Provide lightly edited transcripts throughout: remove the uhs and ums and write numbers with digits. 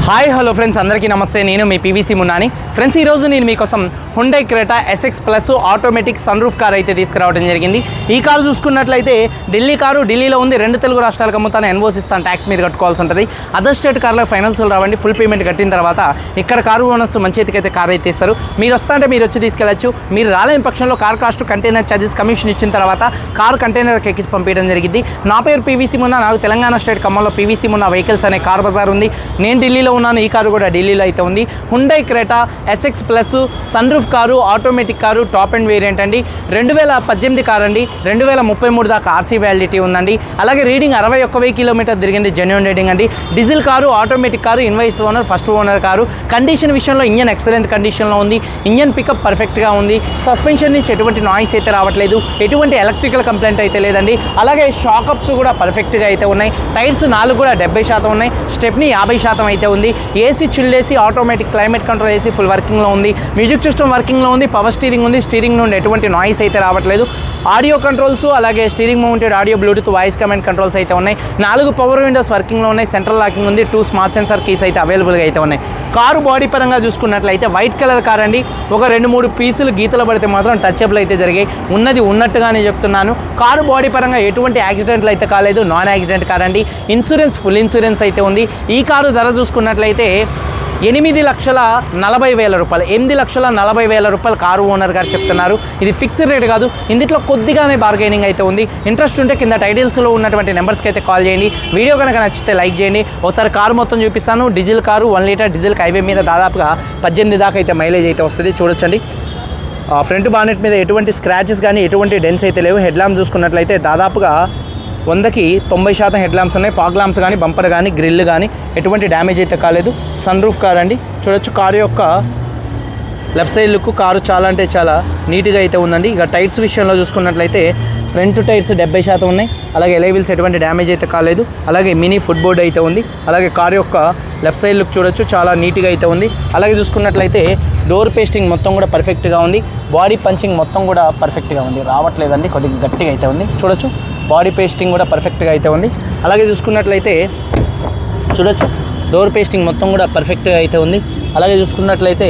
Hi hello friends, అందరికీ నమస్తే. నేను మీ పీవీసీ మున్నాని. ఫ్రెండ్స్, ఈరోజు నేను మీకోసం Hyundai Creta SX plus automatic sun roof car అయితే తీసుకురావడం జరిగింది. ఈ కారు చూసుకున్నట్లయితే ఢిల్లీ కారు, ఢిల్లీలో ఉంది. 2 తెలుగు రాష్ట్రాలకు అమ్ముతాను, ఎన్ఓసి ఇస్తాను, ట్యాక్స్ మీరు కట్టుకోవాల్సి ఉంటుంది. అదర్ స్టేట్ కార్లకు ఫైనాన్షియల్ రావండి. ఫుల్ పేమెంట్ కట్టిన తర్వాత ఇక్కడ కారు ఓనర్స్ మంచి అయితే కార్ అయితే ఇస్తారు. మీరు వస్తా అంటే మీరు వచ్చి తీసుకెళ్ళచ్చు. మీరు రాలేని పక్షంలో car cost, container charges, commission ఇచ్చిన తర్వాత కారు కంటైనర్కి ఎక్కించి పంపించడం జరిగింది. నా పేరు పీవీసీ మున్నా. నాకు తెలంగాణ స్టేట్ ఖమ్మంలో పీవీసీ మున్నా వెహికల్స్ అనే కార్ బజార్ ఉంది. నేను ఢిల్లీలో ఉన్నాను. ఈ కారు కూడా ఢిల్లీలో అయితే ఉంది. Hyundai Creta SX plus sun roof car, automatic car, top and variant అండి. 2018 కార్ అండి. 2033 దాకా ఆర్సీ వ్యాలిడిటీ ఉందండి. అలాగే రీడింగ్ 61,000 కిలోమీటర్ తిరిగింది, జెన్యూన్ రీడింగ్ అండి. Diesel car, automatic car, invoice owner, first owner car. Condition విషయంలో ఇంజన్ ఎక్సలెంట్ కండిషన్లో ఉంది. ఇంజన్ పికప్ పర్ఫెక్ట్గా ఉంది. సస్పెన్షన్ నుంచి ఎటువంటి నాయిస్ అయితే రావట్లేదు. ఎటువంటి ఎలక్ట్రికల్ కంప్లైంట్ అయితే లేదండి. అలాగే షాకప్స్ కూడా పర్ఫెక్ట్గా అయితే ఉన్నాయి. టైర్స్ 4 కూడా 70% ఉన్నాయి. స్టెప్ని 50% అయితే ఉంది. AC chilled AC, automatic climate control AC full వర్కింగ్లో ఉంది. మ్యూజిక్ సిస్టమ్ వర్కింగ్లో ఉంది. పవర్ స్టీరింగ్ ఉంది. స్టీరింగ్ నుండి ఎటువంటి నాయిస్ అయితే రావట్లేదు. ఆడియో కంట్రోల్స్, అలాగే steering mounted audio, Bluetooth, voice command controls అయితే ఉన్నాయి. 4 పవర్ విండోస్ వర్కింగ్లో ఉన్నాయి. సెంట్రల్ లాకింగ్ ఉంది. 2 స్మార్ట్ సెన్సార్ కీస్ అయితే అవైలబుల్గా అయితే ఉన్నాయి. కారు బాడీ పరంగా చూసుకున్నట్లయితే వైట్ కలర్ కార్ అండి. ఒక 2-3 పీసులు గీతలు పడితే మాత్రం టచ్అప్లు అయితే జరిగాయి. ఉన్నది ఉన్నట్టుగానే చెప్తున్నాను. కారు బాడీ పరంగా ఎటువంటి యాక్సిడెంట్లు అయితే కాలేదు. నాన్ యాక్సిడెంట్ కార్ అండి. ఇన్సూరెన్స్ ఫుల్ ఇన్సూరెన్స్ అయితే ఉంది. ఈ కారు ధర చూసుకున్నట్లయితే 8,40,000 రూపాయలు, 8,40,000 రూపాయలు కారు ఓనర్ గారు చెప్తున్నారు. ఇది ఫిక్స్డ్ రేట్ కాదు. ఇందులో కొద్దిగానే బార్గెనింగ్ అయితే ఉంది. ఇంట్రెస్ట్ ఉంటే కింద టైటిల్స్లో ఉన్నటువంటి నెంబర్స్కి అయితే కాల్ చేయండి. వీడియో కనుక నచ్చితే లైక్ చేయండి. ఒకసారి కారు మొత్తం చూపిస్తాను. Diesel car, 1 litre diesel highway మీద దాదాపుగా 18 దాకా అయితే మైలేజ్ అయితే వస్తుంది. చూడొచ్చండి. ఫ్రంట్ బానెట్ మీద ఎటువంటి స్క్రాచెస్ కానీ, ఎటువంటి డెన్స్ అయితే లేవు. హెడ్ ల్యాంప్ చూసుకున్నట్లయితే దాదాపుగా 100కి 90% హెడ్ ల్యాంప్స్ ఉన్నాయి. ఫాగ్ ల్యాంప్స్ కానీ, బంపర్ కానీ, గ్రిల్ కానీ ఎటువంటి డ్యామేజ్ అయితే కాలేదు. సన్ రూఫ్ కార్ అండి. చూడొచ్చు కారు యొక్క లెఫ్ట్ సైడ్ లుక్. కారు చాలా అంటే చాలా నీట్గా అయితే ఉందండి. ఇక టైర్స్ విషయంలో చూసుకున్నట్లయితే ఫ్రంట్ టైర్స్ 70% ఉన్నాయి. అలాగే ఎలైవిల్స్ ఎటువంటి డ్యామేజ్ అయితే కాలేదు. అలాగే మినీ ఫుట్ బోర్డ్ అయితే ఉంది. అలాగే కారు యొక్క లెఫ్ట్ సైడ్ లుక్ చూడొచ్చు, చాలా నీట్గా అయితే ఉంది. అలాగే చూసుకున్నట్లయితే డోర్ పేస్టింగ్ మొత్తం కూడా పర్ఫెక్ట్గా ఉంది. బాడీ పంచింగ్ మొత్తం కూడా పర్ఫెక్ట్గా ఉంది. రావట్లేదండి, కొద్దిగా గట్టిగా అయితే ఉంది. చూడొచ్చు బాడీ పేస్టింగ్ కూడా పర్ఫెక్ట్గా అయితే ఉంది. అలాగే చూసుకున్నట్లయితే చూడొచ్చు డోర్ పేస్టింగ్ మొత్తం కూడా పర్ఫెక్ట్గా అయితే ఉంది. అలాగే చూసుకున్నట్లయితే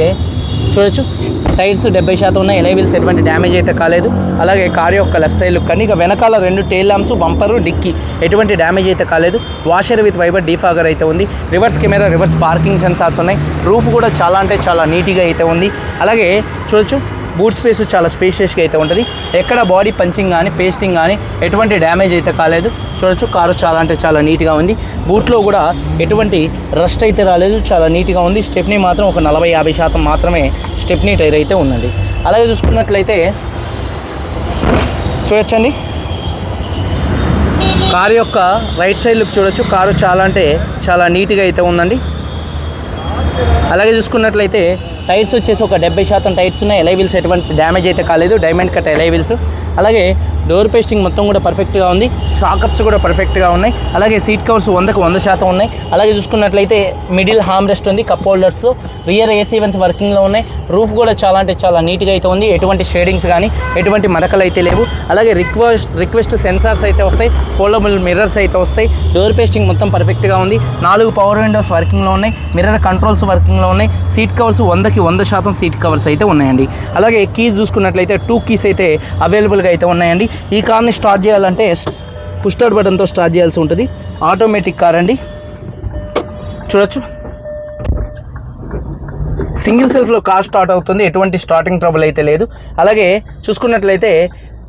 చూడొచ్చు టైర్స్ 70% ఉన్నాయి. ఎలైవిల్స్ ఎటువంటి డ్యామేజ్ అయితే కాలేదు. అలాగే కారు యొక్క లెఫ్ట్ సైడ్ లుక్ కానీ. ఇక వెనకాల 2 టెయిల్ ల్యాంప్స్, బంపరు, డిక్కీ ఎటువంటి డ్యామేజ్ అయితే కాలేదు. వాషర్ విత్ వైబర్ డీఫాగర్ అయితే ఉంది. Reverse camera, reverse parking sensors ఉన్నాయి. రూఫ్ కూడా చాలా అంటే చాలా నీట్గా అయితే ఉంది. అలాగే చూడొచ్చు బూట్ స్పేస్ చాలా స్పేషియస్గా అయితే ఉంటుంది. ఎక్కడ బాడీ పంచింగ్ కానీ, పేస్టింగ్ కానీ ఎటువంటి డ్యామేజ్ అయితే కాలేదు. చూడొచ్చు కారు చాలా అంటే చాలా నీట్గా ఉంది. బూట్లో కూడా ఎటువంటి రస్ట్ అయితే రాలేదు, చాలా నీట్గా ఉంది. స్టెప్నీ మాత్రం ఒక 40-50% మాత్రమే స్టెప్నీ టైర్ అయితే ఉందండి. అలాగే చూసుకున్నట్లయితే చూడొచ్చండి కారు యొక్క రైట్ సైడ్ లుక్ చూడొచ్చు. కారు చాలా అంటే చాలా నీట్గా అయితే ఉందండి. అలాగే చూసుకున్నట్లయితే టైర్స్ వచ్చేసి ఒక 70% టైర్స్ ఉన్నాయి. ఎలైవిల్స్ ఎటువంటి డ్యామేజ్ అయితే కాలేదు. Diamond cut ఎలైవిల్స్. అలాగే డోర్ పేస్టింగ్ మొత్తం కూడా పర్ఫెక్ట్గా ఉంది. షాకప్స్ కూడా పర్ఫెక్ట్గా ఉన్నాయి. అలాగే సీట్ కవర్స్ 100కి 100% ఉన్నాయి. అలాగే చూసుకున్నట్లయితే మిడిల్ హామ్ రెస్ట్ ఉంది, cup holders, rear AC vents వర్కింగ్లో ఉన్నాయి. రూఫ్ కూడా చాలా అంటే చాలా నీట్గా అయితే ఉంది. ఎటువంటి షేడింగ్స్ కానీ, ఎటువంటి మరకలు అయితే లేవు. అలాగే రిక్వెస్ట్ సెన్సార్స్ అయితే వస్తాయి. ఫోల్డబుల్ మిర్రర్స్ అయితే వస్తాయి. డోర్ పేస్టింగ్ మొత్తం పర్ఫెక్ట్గా ఉంది. 4 పవర్ విండోస్ వర్కింగ్లో ఉన్నాయి. మిర్రర్ కంట్రోల్స్ వర్కింగ్లో ఉన్నాయి. సీట్ కవర్స్ 100కి 100% సీట్ కవర్స్ అయితే ఉన్నాయండి. అలాగే కీస్ చూసుకున్నట్లయితే 2 కీస్ అయితే అవైలబుల్గా అయితే ఉన్నాయండి. ఈ కార్ని స్టార్ట్ చేయాలంటే పుష్ స్టార్ట్ బటన్తో స్టార్ట్ చేయాల్సి ఉంటుంది. ఆటోమేటిక్ కార్ అండి. చూడొచ్చు సింగిల్ సెల్ఫ్లో కార్ స్టార్ట్ అవుతుంది. ఎటువంటి స్టార్టింగ్ ట్రబుల్ అయితే లేదు. అలాగే చూసుకున్నట్లయితే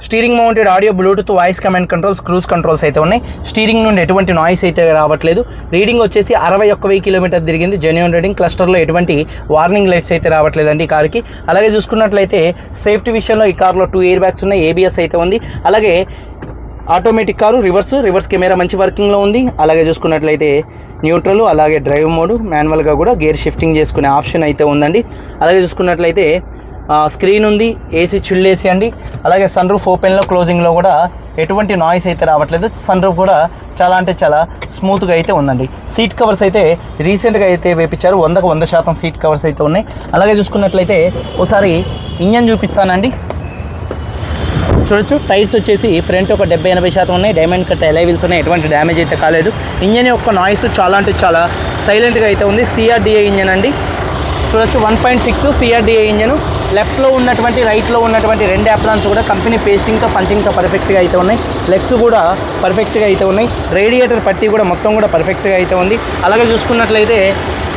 steering mounted audio, Bluetooth, voice command controls, cruise controls అయితే ఉన్నాయి. స్టీరింగ్ నుండి ఎటువంటి నాయిస్ అయితే రావట్లేదు. రీడింగ్ వచ్చేసి 61,000 కిలోమీటర్ తిరిగింది, జెన్యూన్ రీడింగ్. క్లస్టర్లో ఎటువంటి వార్నింగ్ లైట్స్ అయితే రావట్లేదండి ఈ కార్కి. అలాగే చూసుకున్నట్లయితే సేఫ్టీ విషయంలో ఈ కార్లో 2 ఎయిర్ బ్యాగ్స్ ఉన్నాయి. ABS అయితే ఉంది. అలాగే ఆటోమేటిక్ కారు, రివర్స్ కెమెరా మంచి వర్కింగ్లో ఉంది. అలాగే చూసుకున్నట్లయితే న్యూట్రల్, అలాగే డ్రైవ్ మోడ్, మాన్యువల్గా కూడా గేర్ షిఫ్టింగ్ చేసుకునే ఆప్షన్ అయితే ఉందండి. అలాగే చూసుకున్నట్లయితే స్క్రీన్ ఉంది. ఏసీ చిల్డ్ ఏసీ అండి. అలాగే సన్ రూఫ్ ఓపెన్లో, క్లోజింగ్లో కూడా ఎటువంటి నాయిస్ అయితే రావట్లేదు. సన్ రూఫ్ కూడా చాలా అంటే చాలా స్మూత్గా అయితే ఉందండి. సీట్ కవర్స్ అయితే రీసెంట్గా అయితే వేపించారు. 100కి 100% సీట్ కవర్స్ అయితే ఉన్నాయి. అలాగే చూసుకున్నట్లయితే ఒకసారి ఇంజన్ చూపిస్తానండి. చూడొచ్చు టైర్స్ వచ్చేసి ఫ్రంట్ ఒక 70-80% ఉన్నాయి. డైమండ్ కట్ అలై వీల్స్ ఉన్నాయి. ఎటువంటి డ్యామేజ్ అయితే కాలేదు. ఇంజన్ యొక్క నాయిస్ చాలా అంటే చాలా సైలెంట్గా అయితే ఉంది. సిఆర్డిఏ ఇంజన్ అండి, చూడొచ్చు 1.6 సిఆర్డిఏ ఇంజను. లెఫ్ట్లో ఉన్నటువంటి రైట్లో ఉన్నటువంటి 2 యాప్రాన్స్ కూడా కంపెనీ పేస్టింగ్తో పంచింగ్తో పర్ఫెక్ట్గా అయితే ఉన్నాయి. లెగ్స్ కూడా పర్ఫెక్ట్గా అయితే ఉన్నాయి. రేడియేటర్ పట్టి కూడా మొత్తం కూడా పర్ఫెక్ట్గా అయితే ఉంది. అలాగే చూసుకున్నట్లయితే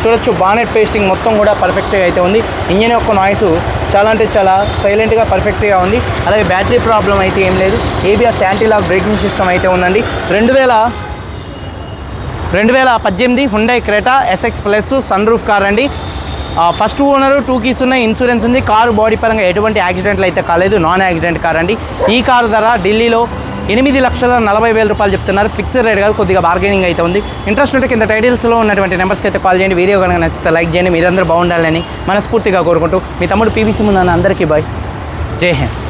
చూడొచ్చు బానెట్ పేస్టింగ్ మొత్తం కూడా పర్ఫెక్ట్గా అయితే ఉంది. ఇంజన్ యొక్క నాయిస్ చాలా అంటే చాలా సైలెంట్గా పర్ఫెక్ట్గా ఉంది. అలాగే బ్యాటరీ ప్రాబ్లం అయితే ఏం లేదు. ABS anti lock braking system అయితే ఉందండి. 2018 Hyundai Creta SX plus sun roof car అండి. ఫస్ట్ ఓనరు 2 కీస్ ఉన్నాయి, ఇన్సూరెన్స్ ఉంది. కారు బాడీ పరంగా ఎటువంటి యాక్సిడెంట్లు అయితే కాలేదు, నాన్ యాక్సిడెంట్ కార్ అండి. ఈ కారు ధర ఢిల్లీలో 8,40,40,000 రూపాయలు చెప్తున్నారు. ఫిక్స్డ్ రేట్ కాదు, కొద్దిగా బార్గెనింగ్ అయితే ఉంది. ఇంట్రెస్ట్ ఉంటే కింద టైటిల్స్లో ఉన్నటువంటి నెంబర్స్కి అయితే కాల్ చేయండి. వీడియో కనుక నచ్చితే లైక్ చేయండి. మీరందరూ బాగుండాలని మనస్ఫూర్తిగా కోరుకుంటూ మీ తమ్ముడు పీవీసీ ముందు అందరికీ బాయ్, జై హింద్.